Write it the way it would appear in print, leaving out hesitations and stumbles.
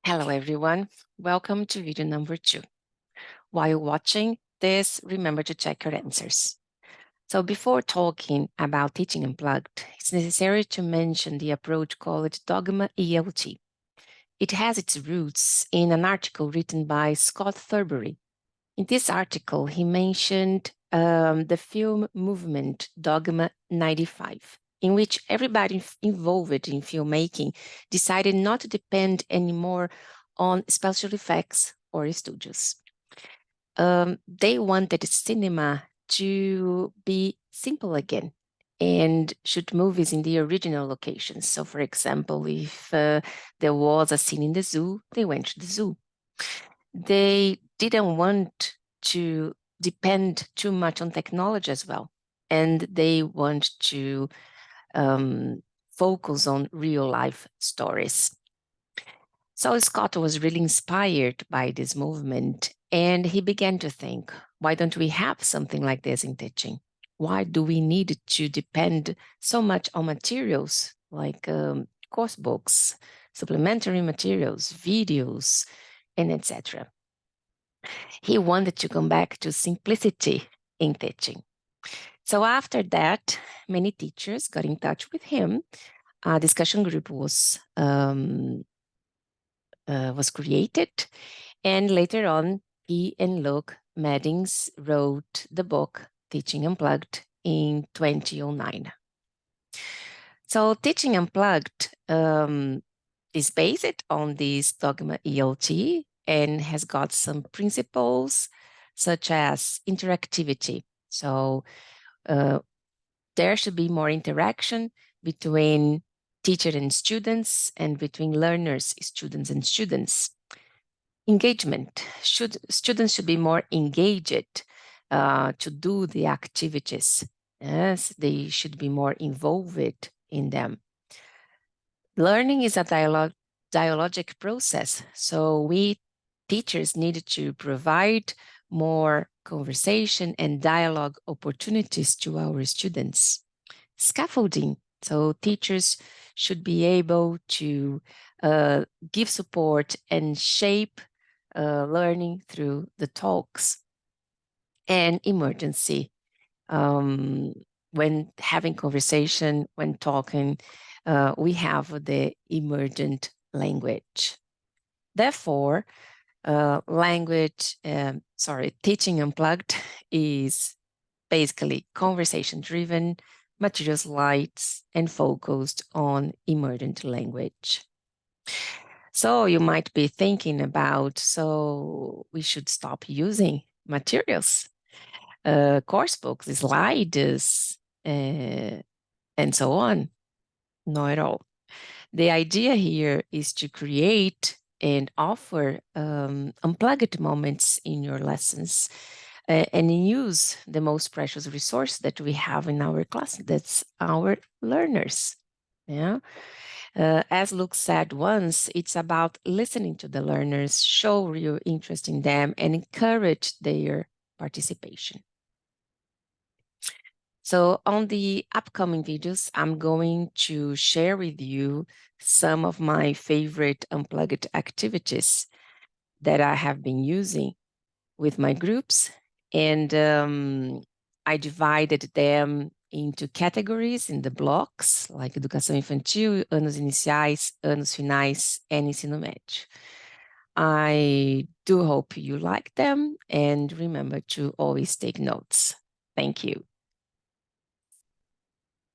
Hello, everyone. Welcome to video number 2. While watching this, remember to check your answers. So before talking about teaching unplugged, it's necessary to mention the approach called Dogma ELT. It has its roots in an article written by Scott Thurbury. In this article, he mentioned the film movement Dogma 95, in which everybody involved in filmmaking decided not to depend anymore on special effects or studios. They wanted cinema to be simple again and shoot movies in the original locations. So, for example, if there was a scene in the zoo, they went to the zoo. They didn't want to depend too much on technology as well. And they want to focus on real life stories. So Scott was really inspired by this movement, and he began to think, why don't we have something like this in teaching? Why do we need to depend so much on materials like course books, supplementary materials, videos, and etc.? He wanted to come back to simplicity in teaching. So after that, many teachers got in touch with him. A discussion group was created, and later on, he and Luke Maddings wrote the book Teaching Unplugged in 2009. So Teaching Unplugged is based on this Dogma ELT and has got some principles such as interactivity. So there should be more interaction between teacher and students and between learners, students and students. Engagement. Students should be more engaged to do the activities. Yes, they should be more involved in them. Learning is a dialogic process, so we teachers need to provide more conversation and dialogue opportunities to our students. Scaffolding, so teachers should be able to give support and shape learning through the talks. And emergency, when having conversation, when talking, we have the emergent language. Therefore, teaching unplugged is basically conversation-driven, materials light, and focused on emergent language. So you might be thinking about, so we should stop using materials, course books, slides, and so on. Not at all. The idea here is to create and offer unplugged moments in your lessons and use the most precious resource that we have in our class, that's our learners. Yeah. As Luke said once, it's about listening to the learners, show real interest in them, and encourage their participation. So on the upcoming videos, I'm going to share with you some of my favorite unplugged activities that I have been using with my groups. And I divided them into categories in the blocks, like Educação Infantil, Anos Iniciais, Anos Finais, and Ensino Médio. I do hope you like them, and remember to always take notes. Thank you.